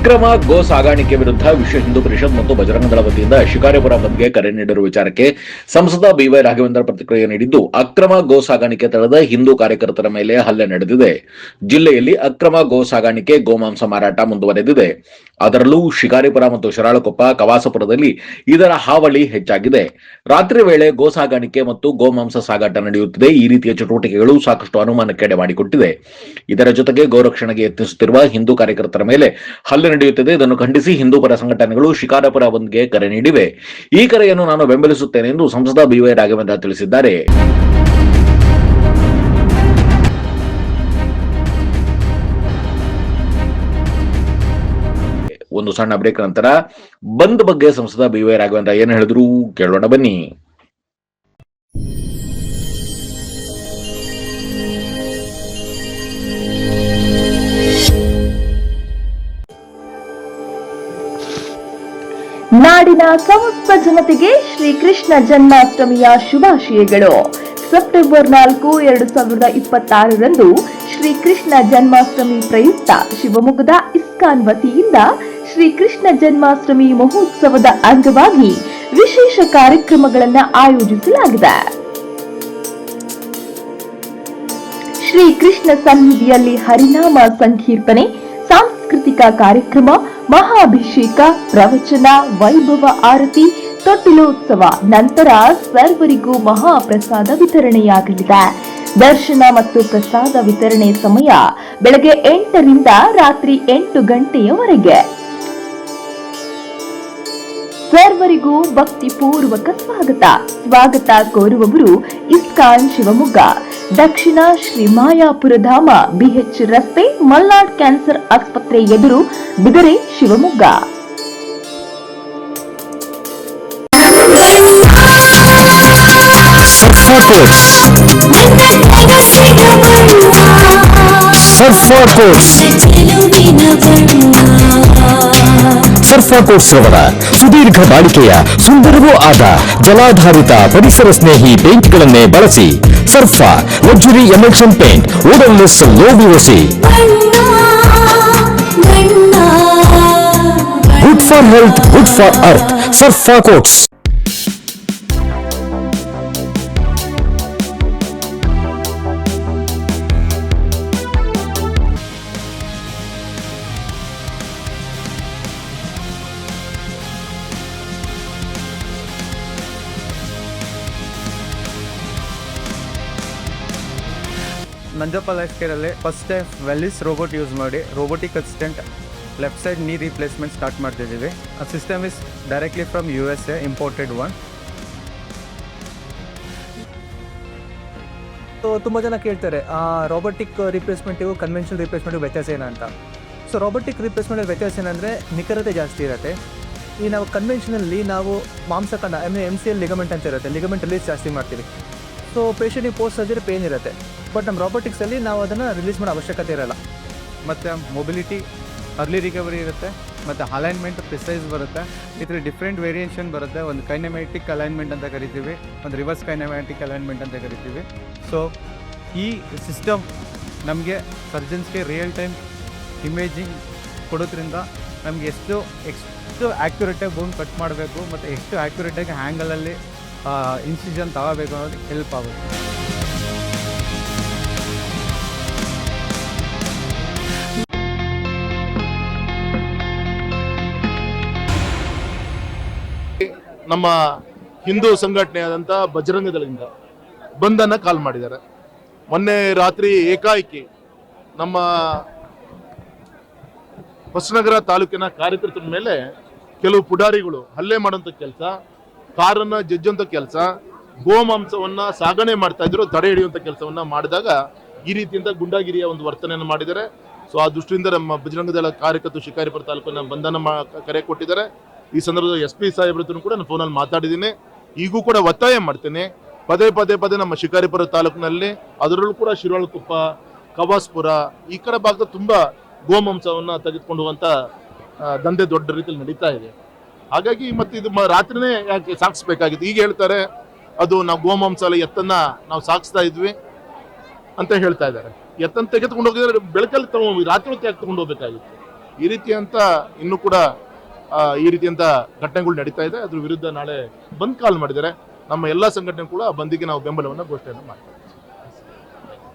ಅಕ್ರಮ ಗೋ ಸಾಗಾಣಿಕೆ ವಿರುದ್ಧ ವಿಶ್ವ ಹಿಂದೂ ಪರಿಷತ್ ಮತ್ತು ಬಜರಂಗ ದಳ ವತಿಯಿಂದ ಶಿಕಾರಿಪುರ ಬಂದ್ಗೆ ಕರೆ ನೀಡಿರುವ ವಿಚಾರಕ್ಕೆ ಸಂಸದ ಬಿವೈ ರಾಘವೇಂದ್ರ ಪ್ರತಿಕ್ರಿಯೆ ನೀಡಿದ್ದು, ಅಕ್ರಮ ಗೋ ಸಾಗಾಣಿಕೆ ತಡೆದ ಹಿಂದೂ ಕಾರ್ಯಕರ್ತರ ಮೇಲೆ ಹಲ್ಲೆ ನಡೆದಿದೆ. ಜಿಲ್ಲೆಯಲ್ಲಿ ಅಕ್ರಮ ಗೋ ಸಾಗಾಣಿಕೆ, ಗೋಮಾಂಸ ಮಾರಾಟ ಮುಂದುವರೆದಿದೆ. ಅದರಲ್ಲೂ ಶಿಕಾರಿಪುರ ಮತ್ತು ಶಿರಾಳಕೊಪ್ಪ, ಕವಾಸಪುರದಲ್ಲಿ ಇದರ ಹಾವಳಿ ಹೆಚ್ಚಾಗಿದೆ. ರಾತ್ರಿ ವೇಳೆ ಗೋ ಸಾಗಾಣಿಕೆ ಮತ್ತು ಗೋಮಾಂಸ ಸಾಗಾಟ ನಡೆಯುತ್ತಿದೆ. ಈ ರೀತಿಯ ಚಟುವಟಿಕೆಗಳು ಸಾಕಷ್ಟು ಅನುಮಾನಕ್ಕೆ ಮಾಡಿಕೊಟ್ಟಿದೆ. ಇದರ ಜೊತೆಗೆ ಗೋರಕ್ಷಣೆಗೆ ಯತ್ನಿಸುತ್ತಿರುವ ಹಿಂದೂ ಕಾರ್ಯಕರ್ತರ ಮೇಲೆ ಹಲ್ಲೆ ನಡೆಯುತ್ತಿದೆ. ಇದನ್ನು ಖಂಡಿಸಿ ಹಿಂದೂ ಪರ ಸಂಘಟನೆಗಳು ಶಿಕಾರಿಪುರ ಬಂದ್ಗೆ ಕರೆ ನೀಡಿವೆ. ಈ ಕರೆಯನ್ನು ನಾನು ಬೆಂಬಲಿಸುತ್ತೇನೆ ಎಂದು ಸಂಸದ ಬಿವೈ ರಾಘವೇಂದ್ರ ತಿಳಿಸಿದ್ದಾರೆ. ಒಂದು ಸಣ್ಣ ಬ್ರೇಕ್ ನಂತರ ಬಂದ್ ಬಗ್ಗೆ ಸಂಸದ ಬಿವೈ ರಾಘವೇಂದ್ರ ಏನು ಹೇಳಿದ್ರು ಕೇಳೋಣ ಬನ್ನಿ. ನಾಡಿನ ಸಮಸ್ತ ಜನತೆಗೆ ಶ್ರೀಕೃಷ್ಣ ಜನ್ಮಾಷ್ಟಮಿಯ ಶುಭಾಶಯಗಳು. ಸೆಪ್ಟೆಂಬರ್ 4, 2026ರಂದು ಶ್ರೀಕೃಷ್ಣ ಜನ್ಮಾಷ್ಟಮಿ ಪ್ರಯುಕ್ತ ಶಿವಮೊಗ್ಗದ ಇಸ್ಕಾನ್ ವತಿಯಿಂದ ಶ್ರೀಕೃಷ್ಣ ಜನ್ಮಾಷ್ಟಮಿ ಮಹೋತ್ಸವದ ಅಂಗವಾಗಿ ವಿಶೇಷ ಕಾರ್ಯಕ್ರಮಗಳನ್ನು ಆಯೋಜಿಸಲಾಗಿದೆ. ಶ್ರೀಕೃಷ್ಣ ಸನ್ನಿಧಿಯಲ್ಲಿ ಹರಿನಾಮ ಸಂಕೀರ್ತನೆ, ಸಾಂಸ್ಕೃತಿಕ ಕಾರ್ಯಕ್ರಮ, ಮಹಾಭಿಷೇಕ, ಪ್ರವಚನ, ವೈಭವ ಆರತಿ, ತೊಟ್ಟಿಲೋತ್ಸವ ನಂತರ ಸರ್ವರಿಗೂ ಮಹಾಪ್ರಸಾದ ವಿತರಣೆಯಾಗಲಿದೆ. ದರ್ಶನ ಮತ್ತು ಪ್ರಸಾದ ವಿತರಣೆ ಸಮಯ ಬೆಳಗ್ಗೆ 8ರಿಂದ ರಾತ್ರಿ 8 ಗಂಟೆಯವರೆಗೆ. ಸರ್ವರಿಗೂ ಭಕ್ತಿಪೂರ್ವಕ ಸ್ವಾಗತ ಕೋರುವವರು ಇಸ್ಕಾನ್ ಶಿವಮೊಗ್ಗ, ದಕ್ಷಿಣ ಶ್ರೀ ಮಾಯಾಪುರಧಾಮ, BH ರಸ್ತೆ, ಮಲ್ನಾಡ್ ಕ್ಯಾನ್ಸರ್ ಆಸ್ಪತ್ರೆ ಎದುರು, ಬಿದರೆ, ಶಿವಮೊಗ್ಗ. ಸರ್ಫಾ ಕೋಟ್ಸ್ ರವರ ಸುದೀರ್ಘ ಬಾಳಿಕೆಯ ಸುಂದರವೂ ಆದ ಜಲಾಧಾರಿತ ಪರಿಸರ ಸ್ನೇಹಿ ಪೇಂಟ್ಗಳನ್ನೇ ಬಳಸಿ. Surfa luxury emulsion paint, odourless, low VOC, good for health, good for earth. Surfa coats. Nanjappa life ಕೇರಲ್ಲಿ first time Velys robot use ಮಾಡಿ robotic assistant left side knee replacement start ಮಾಡ್ತಿದ್ದೀವಿ. ಆ system is directly from USA, imported one. So ತುಂಬ ಜನ ಕೇಳ್ತಾರೆ robotic ರಿಪ್ಲೇಸ್ಮೆಂಟಿಗೂ conventional ರಿಪ್ಲೇಸ್ಮೆಂಟಿಗೂ ವ್ಯತ್ಯಾಸ ಏನಂತ. So robotic replacement ವ್ಯತ್ಯಾಸ ಏನಂದರೆ ನಿಖರತೆ ಜಾಸ್ತಿ ಇರುತ್ತೆ. ಈ ನಾವು ಕನ್ವೆನ್ಷನಲ್ಲಿ ನಾವು ಮಾಂಸಖಂಡ MCL ಲಿಗಮೆಂಟ್ ಅಂತ ಇರುತ್ತೆ, ಲಿಗಮೆಂಟ್ ರಿಲೀಸ್ ಜಾಸ್ತಿ ಮಾಡ್ತೀವಿ. ಸೊ ಪೇಷಂಟಿಗೆ ಪೋಸ್ಟ್ ಸರ್ಜರಿ ಪೇನ್ ಇರುತ್ತೆ. ಬಟ್ ನಮ್ಮ ರೋಬೋಟಿಕ್ಸಲ್ಲಿ ನಾವು ಅದನ್ನು ರಿಲೀಸ್ ಮಾಡೋ ಅವಶ್ಯಕತೆ ಇರೋಲ್ಲ. ಮತ್ತು ಮೊಬಿಲಿಟಿ, ಅರ್ಲಿ ರಿಕವರಿ ಇರುತ್ತೆ, ಮತ್ತು ಅಲೈನ್ಮೆಂಟ್ ಪ್ರಿಸೈಸ್ ಬರುತ್ತೆ. ಇದರ ಡಿಫ್ರೆಂಟ್ ವೇರಿಯೇಷನ್ ಬರುತ್ತೆ. ಒಂದು ಕೈನೆಮ್ಯಾಟಿಕ್ ಅಲೈನ್ಮೆಂಟ್ ಅಂತ ಕರಿತೀವಿ, ಒಂದು ರಿವರ್ಸ್ ಕೈನೆಮ್ಯಾಟಿಕ್ ಅಲೈನ್ಮೆಂಟ್ ಅಂತ ಕರಿತೀವಿ. ಸೊ ಈ ಸಿಸ್ಟಮ್ ನಮಗೆ ಸರ್ಜನ್ಸ್ಗೆ ರಿಯಲ್ ಟೈಮ್ ಇಮೇಜಿಂಗ್ ಕೊಡೋದ್ರಿಂದ ನಮಗೆ ಎಷ್ಟು ಆ್ಯಕ್ಯುರೇಟಾಗಿ ಬೋನ್ ಕಟ್ ಮಾಡಬೇಕು ಮತ್ತು ಎಷ್ಟು ಆ್ಯಕ್ಯುರೇಟಾಗಿ ಹ್ಯಾಂಗಲಲ್ಲಿ ಇನ್ಸಿಷನ್ ತಗೋಬೇಕು ಅನ್ನೋದಕ್ಕೆ ಹೆಲ್ಪ್ ಆಗುತ್ತೆ. ನಮ್ಮ ಹಿಂದೂ ಸಂಘಟನೆಯಾದಂಥ ಬಜರಂಗ ದಳದಿಂದ ಬಂದನ್ನು ಕಾಲ್ ಮಾಡಿದ್ದಾರೆ. ಮೊನ್ನೆ ರಾತ್ರಿ ಏಕಾಏಕಿ ನಮ್ಮ ಹೊಸನಗರ ತಾಲೂಕಿನ ಕಾರ್ಯಕರ್ತರ ಮೇಲೆ ಕೆಲವು ಪುಡಾರಿಗಳು ಹಲ್ಲೆ ಮಾಡೋಂಥ ಕೆಲಸ, ಕಾರನ್ನು ಜಜ್ಜುವಂಥ ಕೆಲಸ, ಗೋಮಾಂಸವನ್ನು ಸಾಗಣೆ ಮಾಡ್ತಾ ಇದ್ರು, ತಡೆ ಹಿಡಿಯುವಂಥ ಕೆಲಸವನ್ನು ಮಾಡಿದಾಗ ಈ ರೀತಿಯಿಂದ ಗುಂಡಾಗಿರಿಯ ಒಂದು ವರ್ತನೆಯನ್ನು ಮಾಡಿದ್ದಾರೆ. ಸೊ ಆ ದೃಷ್ಟಿಯಿಂದ ನಮ್ಮ ಬಜರಂಗ ದಳ ಕಾರ್ಯಕರ್ತರು ಶಿಕಾರಿಪುರ ತಾಲೂಕಿನ ಬಂಧನ ಕರೆ ಕೊಟ್ಟಿದ್ದಾರೆ. ಈ ಸಂದರ್ಭದಲ್ಲಿ SP ಸಾಹೇಬ್ರ ಹತ್ರ ಕೂಡ ನಾನು ಫೋನಲ್ಲಿ ಮಾತಾಡಿದ್ದೀನಿ. ಈಗೂ ಕೂಡ ಒತ್ತಾಯ ಮಾಡ್ತೇನೆ, ಪದೇ ನಮ್ಮ ಶಿಕಾರಿಪುರ ತಾಲೂಕಿನಲ್ಲಿ, ಅದರಲ್ಲೂ ಕೂಡ ಶಿರಾಳಕೊಪ್ಪ, ಕವಾಸ್ಪುರ ಈ ಕಡೆ ಭಾಗದ ತುಂಬ ಗೋಮಾಂಸವನ್ನು ತೆಗೆದುಕೊಂಡು ಹೋಗುವಂಥ ದಂಧೆ ದೊಡ್ಡ ರೀತಿಯಲ್ಲಿ ನಡೀತಾ ಇದೆ. ಹಾಗಾಗಿ ಮತ್ತೆ ಇದು ರಾತ್ರಿನೇ ಯಾಕೆ ಸಾಗಿಸ್ಬೇಕಾಗಿತ್ತು. ಈಗ ಹೇಳ್ತಾರೆ ಅದು ನಾವು ಗೋಮಾಂಸ ಎತ್ತನ್ನ ನಾವು ಸಾಗಿಸ್ತಾ ಇದ್ವಿ ಅಂತ ಹೇಳ್ತಾ ಇದ್ದಾರೆ. ಎತ್ತನ್ನು ತೆಗೆದುಕೊಂಡು ಹೋಗಿದ್ರೆ ಬೆಳಕಲ್ಲಿ ರಾತ್ರಿ ಹೊತ್ತು ಯಾಕೆ ತಗೊಂಡು ಹೋಗ್ಬೇಕಾಗಿತ್ತು. ಈ ರೀತಿಯಂತ ಇನ್ನೂ ಕೂಡ ಈ ರೀತಿಯಂತ ಘಟನೆಗಳು ನಡೀತಾ ಇದೆ. ಅದ್ರ ವಿರುದ್ಧ ನಾಳೆ ಬಂದ್ ಕಾಲ್ ಮಾಡಿದ್ದಾರೆ. ನಮ್ಮ ಎಲ್ಲಾ ಸಂಘಟನೆ ಕೂಡ ಬಂದಿಗೆ ನಾವು ಬೆಂಬಲವನ್ನು ಘೋಷಣೆ ಮಾಡ್ತೀವಿ.